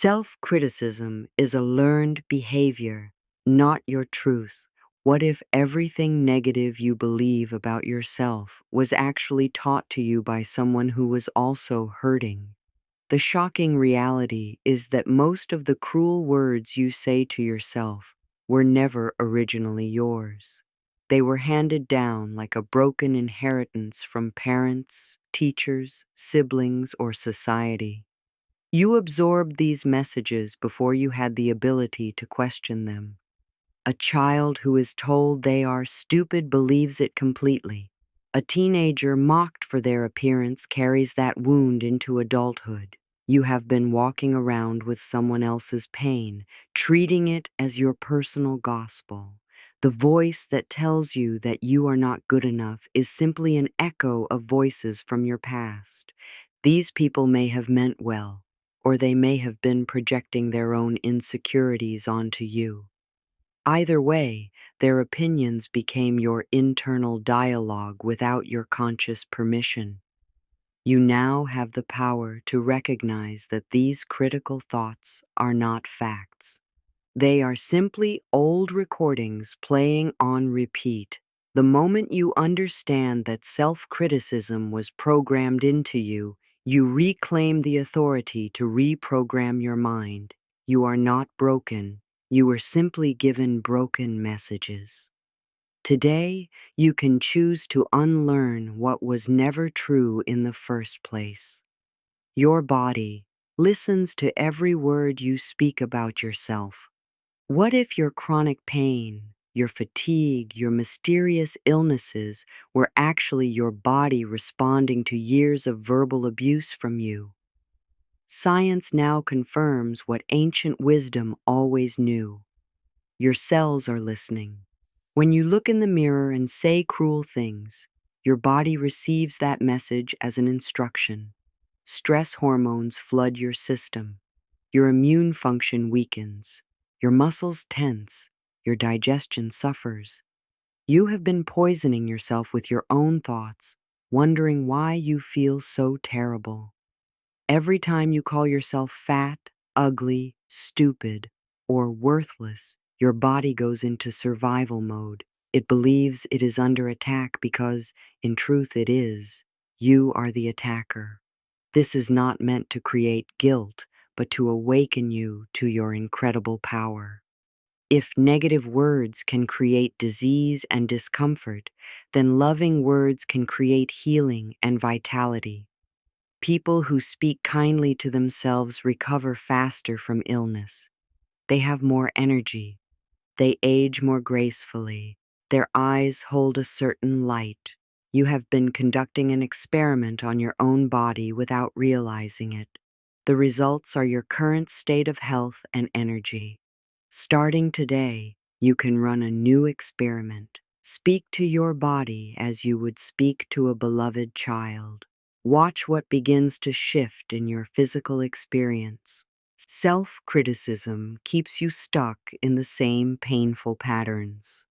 Self-criticism is a learned behavior, not your truth. What if everything negative you believe about yourself was actually taught to you by someone who was also hurting? The shocking reality is that most of the cruel words you say to yourself were never originally yours. They were handed down like a broken inheritance from parents, teachers, siblings, or society. You absorbed these messages before you had the ability to question them. A child who is told they are stupid believes it completely. A teenager mocked for their appearance carries that wound into adulthood. You have been walking around with someone else's pain, treating it as your personal gospel. The voice that tells you that you are not good enough is simply an echo of voices from your past. These people may have meant well, or they may have been projecting their own insecurities onto you. Either way, their opinions became your internal dialogue without your conscious permission. You now have the power to recognize that these critical thoughts are not facts. They are simply old recordings playing on repeat. The moment you understand that self-criticism was programmed into you, you reclaim the authority to reprogram your mind. You are not broken. You were simply given broken messages. Today, you can choose to unlearn what was never true in the first place. Your body listens to every word you speak about yourself. What if your chronic pain, your fatigue, your mysterious illnesses were actually your body responding to years of verbal abuse from you? Science now confirms what ancient wisdom always knew. Your cells are listening. When you look in the mirror and say cruel things, your body receives that message as an instruction. Stress hormones flood your system. Your immune function weakens. Your muscles tense. Your digestion suffers. You have been poisoning yourself with your own thoughts, wondering why you feel so terrible. Every time you call yourself fat, ugly, stupid, or worthless, your body goes into survival mode. It believes it is under attack because, in truth, it is. You are the attacker. This is not meant to create guilt, but to awaken you to your incredible power. If negative words can create disease and discomfort, then loving words can create healing and vitality. People who speak kindly to themselves recover faster from illness. They have more energy. They age more gracefully. Their eyes hold a certain light. You have been conducting an experiment on your own body without realizing it. The results are your current state of health and energy. Starting today, you can run a new experiment. Speak to your body as you would speak to a beloved child. Watch what begins to shift in your physical experience. Self-criticism keeps you stuck in the same painful patterns.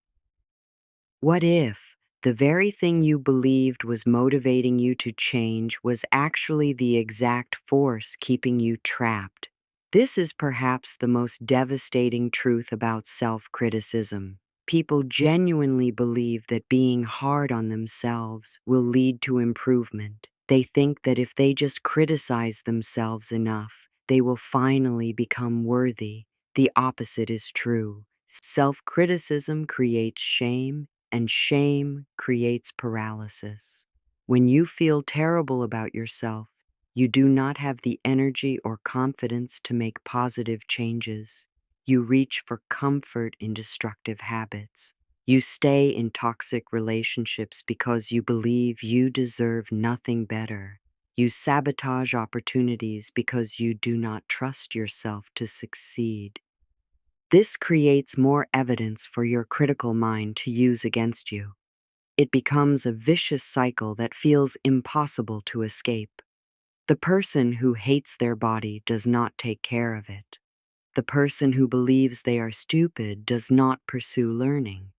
What if the very thing you believed was motivating you to change was actually the exact force keeping you trapped? This is perhaps the most devastating truth about self-criticism. People genuinely believe that being hard on themselves will lead to improvement. They think that if they just criticize themselves enough, they will finally become worthy. The opposite is true. Self-criticism creates shame, and shame creates paralysis. When you feel terrible about yourself, you do not have the energy or confidence to make positive changes. You reach for comfort in destructive habits. You stay in toxic relationships because you believe you deserve nothing better. You sabotage opportunities because you do not trust yourself to succeed. This creates more evidence for your critical mind to use against you. It becomes a vicious cycle that feels impossible to escape. The person who hates their body does not take care of it. The person who believes they are stupid does not pursue learning.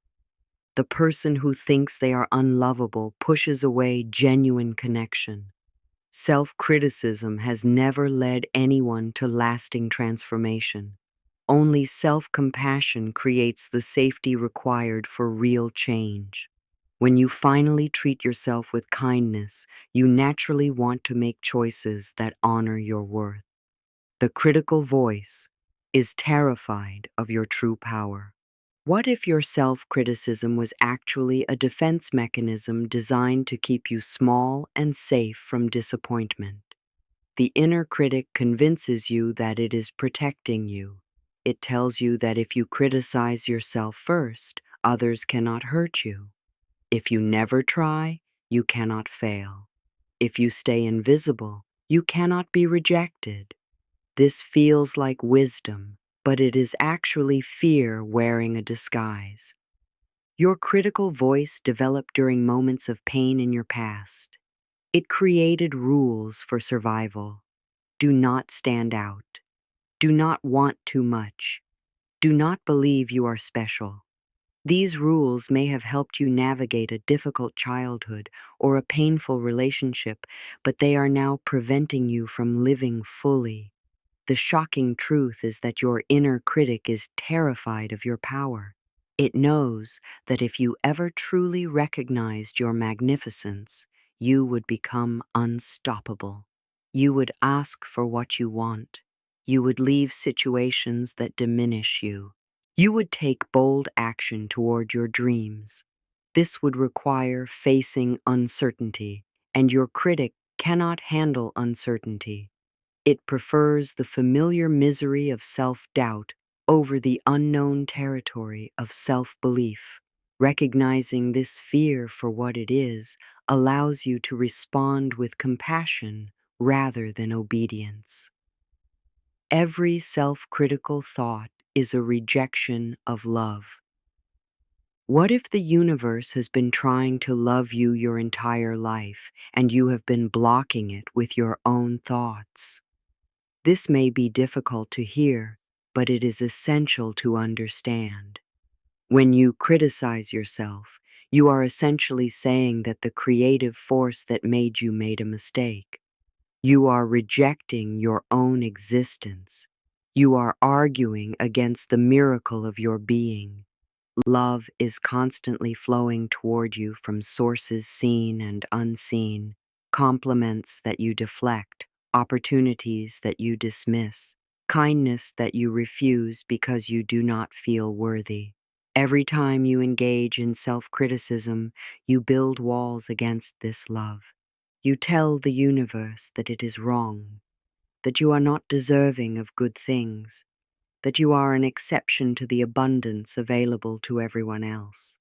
The person who thinks they are unlovable pushes away genuine connection. Self-criticism has never led anyone to lasting transformation. Only self-compassion creates the safety required for real change. When you finally treat yourself with kindness, you naturally want to make choices that honor your worth. The critical voice is terrified of your true power. What if your self-criticism was actually a defense mechanism designed to keep you small and safe from disappointment? The inner critic convinces you that it is protecting you. It tells you that if you criticize yourself first, others cannot hurt you. If you never try, you cannot fail. If you stay invisible, you cannot be rejected. This feels like wisdom, but it is actually fear wearing a disguise. Your critical voice developed during moments of pain in your past. It created rules for survival. Do not stand out. Do not want too much. Do not believe you are special. These rules may have helped you navigate a difficult childhood or a painful relationship, but they are now preventing you from living fully. The shocking truth is that your inner critic is terrified of your power. It knows that if you ever truly recognized your magnificence, you would become unstoppable. You would ask for what you want. You would leave situations that diminish you. You would take bold action toward your dreams. This would require facing uncertainty, and your critic cannot handle uncertainty. It prefers the familiar misery of self-doubt over the unknown territory of self-belief. Recognizing this fear for what it is allows you to respond with compassion rather than obedience. Every self-critical thought is a rejection of love. What if the universe has been trying to love you your entire life and you have been blocking it with your own thoughts? This may be difficult to hear, but it is essential to understand. When you criticize yourself, you are essentially saying that the creative force that made you made a mistake. You are rejecting your own existence. You are arguing against the miracle of your being. Love is constantly flowing toward you from sources seen and unseen, compliments that you deflect, opportunities that you dismiss, kindness that you refuse because you do not feel worthy. Every time you engage in self-criticism, you build walls against this love. You tell the universe that it is wrong, that you are not deserving of good things, that you are an exception to the abundance available to everyone else.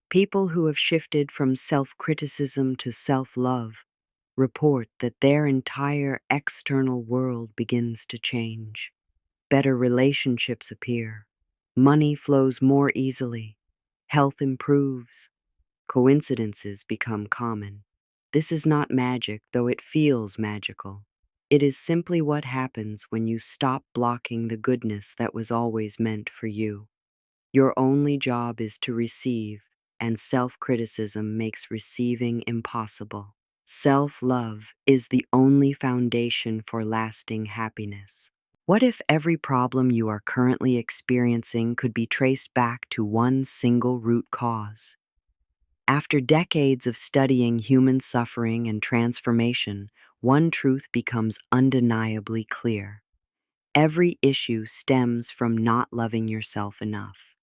People who have shifted from self-criticism to self-love report that their entire external world begins to change. Better relationships appear. Money flows more easily. Health improves. Coincidences become common. This is not magic, though it feels magical. It is simply what happens when you stop blocking the goodness that was always meant for you. Your only job is to receive, and self-criticism makes receiving impossible. Self-love is the only foundation for lasting happiness. What if every problem you are currently experiencing could be traced back to one single root cause? After decades of studying human suffering and transformation, one truth becomes undeniably clear. Every issue stems from not loving yourself enough.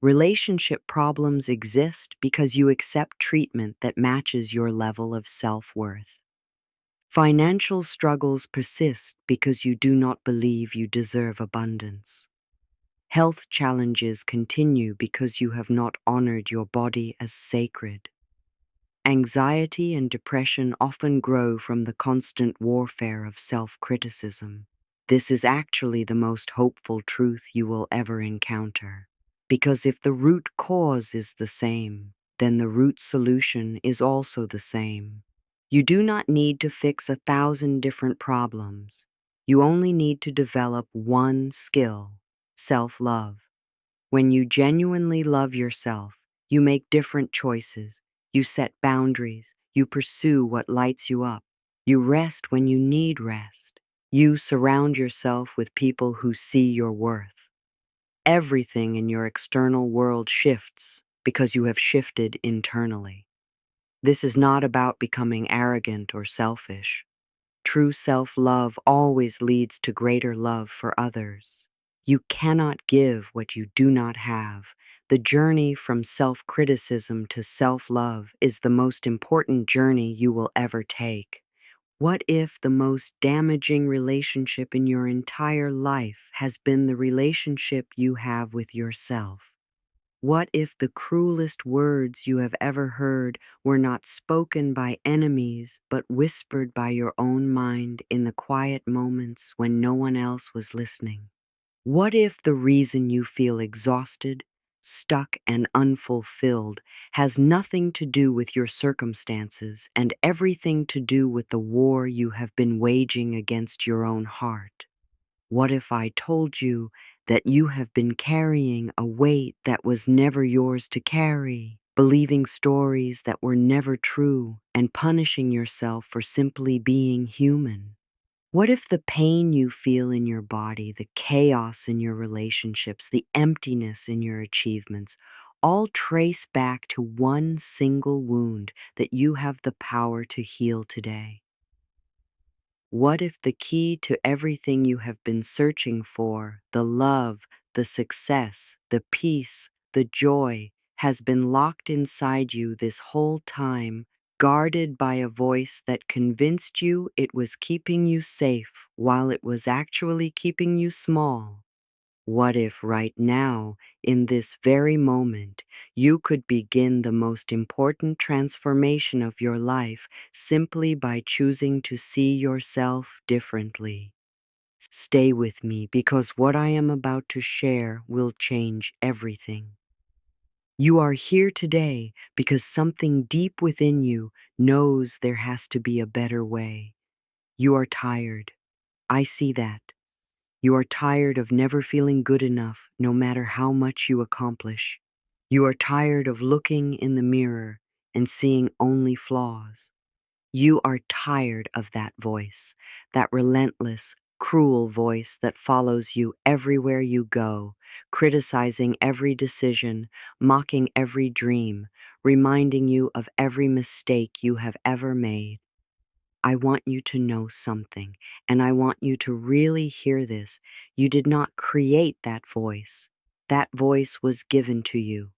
Relationship problems exist because you accept treatment that matches your level of self-worth. Financial struggles persist because you do not believe you deserve abundance. Health challenges continue because you have not honored your body as sacred. Anxiety and depression often grow from the constant warfare of self-criticism. This is actually the most hopeful truth you will ever encounter. Because if the root cause is the same, then the root solution is also the same. You do not need to fix 1,000 different problems. You only need to develop one skill: self-love. When you genuinely love yourself, you make different choices. You set boundaries. You pursue what lights you up. You rest when you need rest. You surround yourself with people who see your worth. Everything in your external world shifts because you have shifted internally. This is not about becoming arrogant or selfish. True self-love always leads to greater love for others. You cannot give what you do not have. The journey from self-criticism to self-love is the most important journey you will ever take. What if the most damaging relationship in your entire life has been the relationship you have with yourself? What if the cruelest words you have ever heard were not spoken by enemies, but whispered by your own mind in the quiet moments when no one else was listening? What if the reason you feel exhausted, stuck, and unfulfilled has nothing to do with your circumstances and everything to do with the war you have been waging against your own heart? What if I told you that you have been carrying a weight that was never yours to carry, believing stories that were never true, and punishing yourself for simply being human? What if the pain you feel in your body, the chaos in your relationships, the emptiness in your achievements, all trace back to one single wound that you have the power to heal today? What if the key to everything you have been searching for, the love, the success, the peace, the joy, has been locked inside you this whole time, guarded by a voice that convinced you it was keeping you safe while it was actually keeping you small? What if right now, in this very moment, you could begin the most important transformation of your life simply by choosing to see yourself differently? Stay with me because what I am about to share will change everything. You are here today because something deep within you knows there has to be a better way. You are tired. I see that. You are tired of never feeling good enough, no matter how much you accomplish. You are tired of looking in the mirror and seeing only flaws. You are tired of that voice, that relentless, cruel voice that follows you everywhere you go, criticizing every decision, mocking every dream, reminding you of every mistake you have ever made. I want you to know something, and I want you to really hear this. You did not create that voice. That voice was given to you.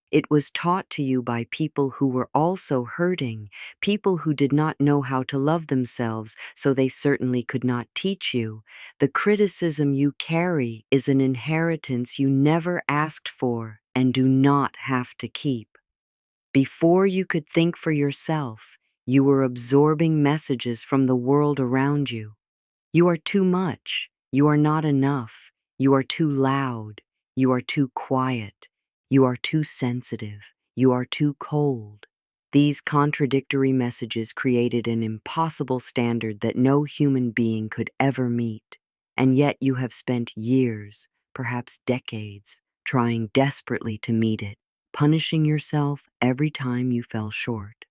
It was taught to you by people who were also hurting, people who did not know how to love themselves, so they certainly could not teach you. The criticism you carry is an inheritance you never asked for and do not have to keep. Before you could think for yourself, you were absorbing messages from the world around you. You are too much. You are not enough. You are too loud. You are too quiet. You are too sensitive. You are too cold. These contradictory messages created an impossible standard that no human being could ever meet. And yet you have spent years, perhaps decades, trying desperately to meet it, punishing yourself every time you fell short.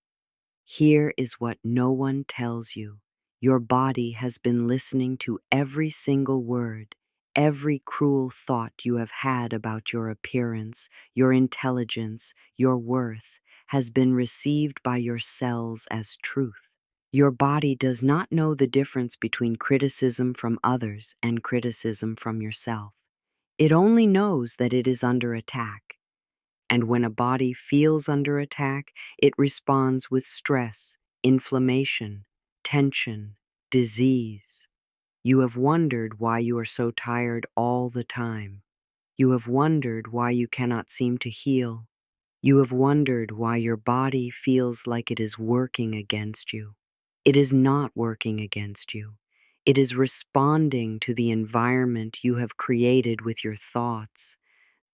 Here is what no one tells you. Your body has been listening to every single word, every cruel thought you have had about your appearance, your intelligence, your worth, has been received by your cells as truth. Your body does not know the difference between criticism from others and criticism from yourself. It only knows that it is under attack. And when a body feels under attack, it responds with stress, inflammation, tension, disease. You have wondered why you are so tired all the time. You have wondered why you cannot seem to heal. You have wondered why your body feels like it is working against you. It is not working against you. It is responding to the environment you have created with your thoughts.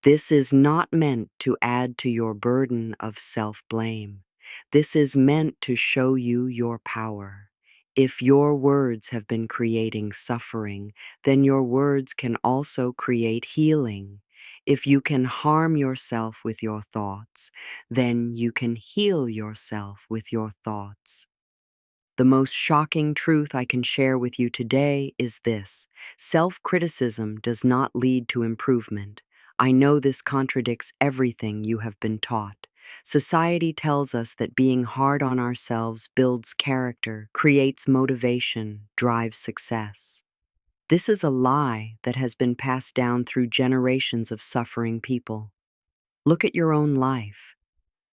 This is not meant to add to your burden of self-blame. This is meant to show you your power. If your words have been creating suffering, then your words can also create healing. If you can harm yourself with your thoughts, then you can heal yourself with your thoughts. The most shocking truth I can share with you today is this: self-criticism does not lead to improvement. I know this contradicts everything you have been taught. Society tells us that being hard on ourselves builds character, creates motivation, drives success. This is a lie that has been passed down through generations of suffering people. Look at your own life.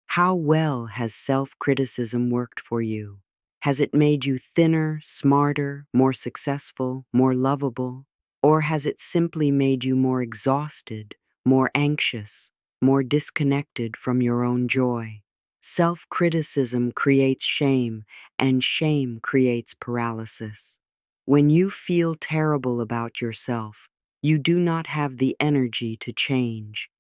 How well has self-criticism worked for you? Has it made you thinner, smarter, more successful, more lovable? Or has it simply made you more exhausted, more anxious, more disconnected from your own joy? Self-criticism creates shame, and shame creates paralysis. When you feel terrible about yourself, you do not have the energy to change.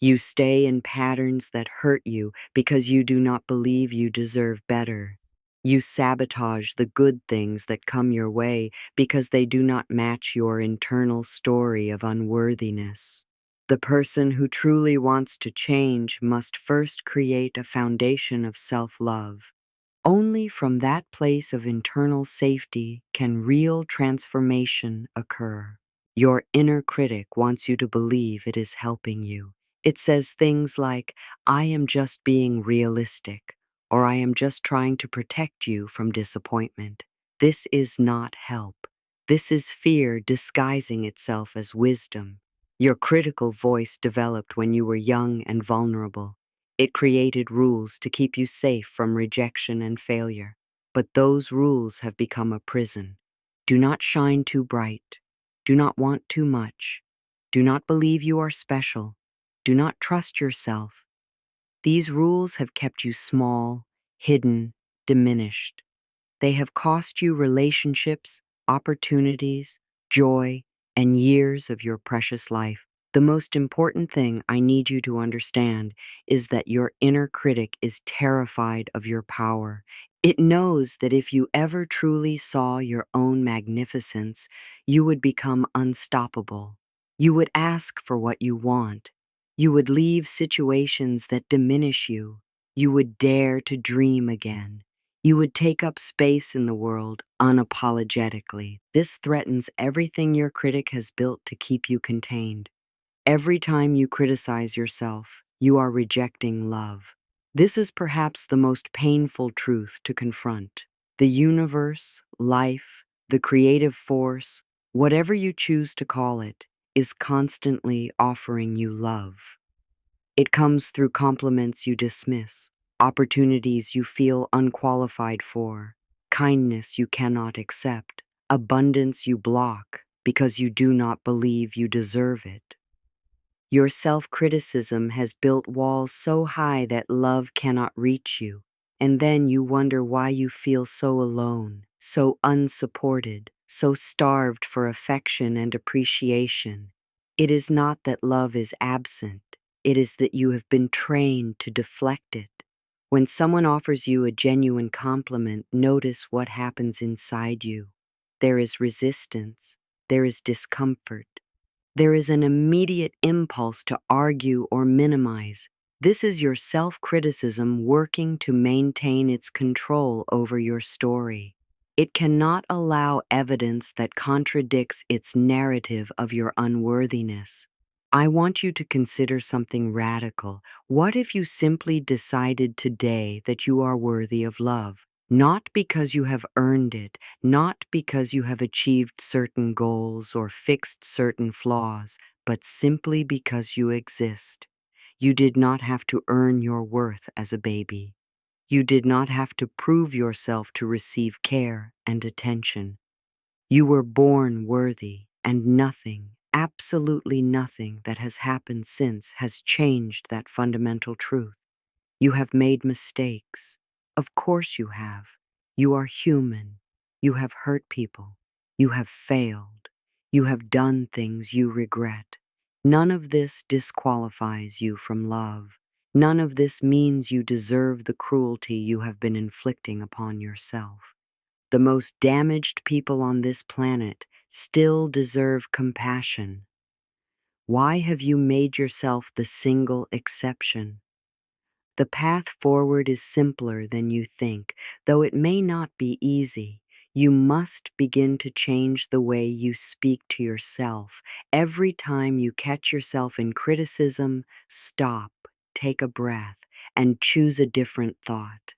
You stay in patterns that hurt you because you do not believe you deserve better. You sabotage the good things that come your way because they do not match your internal story of unworthiness. The person who truly wants to change must first create a foundation of self-love. Only from that place of internal safety can real transformation occur. Your inner critic wants you to believe it is helping you. It says things like, "I am just being realistic," or "I am just trying to protect you from disappointment." This is not help. This is fear disguising itself as wisdom. Your critical voice developed when you were young and vulnerable. It created rules to keep you safe from rejection and failure. But those rules have become a prison. Do not shine too bright. Do not want too much. Do not believe you are special. Do not trust yourself. These rules have kept you small, hidden, diminished. They have cost you relationships, opportunities, joy, and years of your precious life. The most important thing I need you to understand is that your inner critic is terrified of your power. It knows that if you ever truly saw your own magnificence, you would become unstoppable. You would ask for what you want. You would leave situations that diminish you. You would dare to dream again. You would take up space in the world unapologetically. This threatens everything your critic has built to keep you contained. Every time you criticize yourself, you are rejecting love. This is perhaps the most painful truth to confront. The universe, life, the creative force, whatever you choose to call it, is constantly offering you love. It comes through compliments you dismiss, opportunities you feel unqualified for, kindness you cannot accept, abundance you block because you do not believe you deserve it. Your self-criticism has built walls so high that love cannot reach you, and then you wonder why you feel so alone, so unsupported, so starved for affection and appreciation. It is not that love is absent, it is that you have been trained to deflect it. When someone offers you a genuine compliment, notice what happens inside you. There is resistance, there is discomfort. There is an immediate impulse to argue or minimize. This is your self-criticism working to maintain its control over your story. It cannot allow evidence that contradicts its narrative of your unworthiness. I want you to consider something radical. What if you simply decided today that you are worthy of love? Not because you have earned it, not because you have achieved certain goals or fixed certain flaws, but simply because you exist. You did not have to earn your worth as a baby. You did not have to prove yourself to receive care and attention. You were born worthy, and nothing, absolutely nothing that has happened since has changed that fundamental truth. You have made mistakes. Of course you have. You are human. You have hurt people. You have failed. You have done things you regret. None of this disqualifies you from love. None of this means you deserve the cruelty you have been inflicting upon yourself. The most damaged people on this planet still deserve compassion. Why have you made yourself the single exception? The path forward is simpler than you think, though it may not be easy. You must begin to change the way you speak to yourself. Every time you catch yourself in criticism, stop, take a breath, and choose a different thought.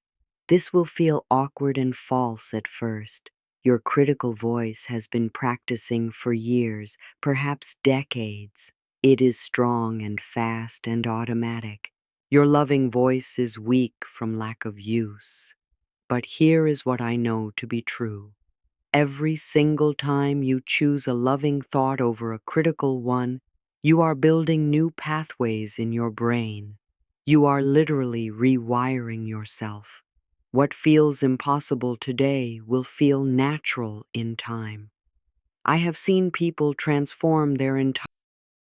This will feel awkward and false at first. Your critical voice has been practicing for years, perhaps decades. It is strong and fast and automatic. Your loving voice is weak from lack of use. But here is what I know to be true. Every single time you choose a loving thought over a critical one, you are building new pathways in your brain. You are literally rewiring yourself. What feels impossible today will feel natural in time. I have seen people transform their entire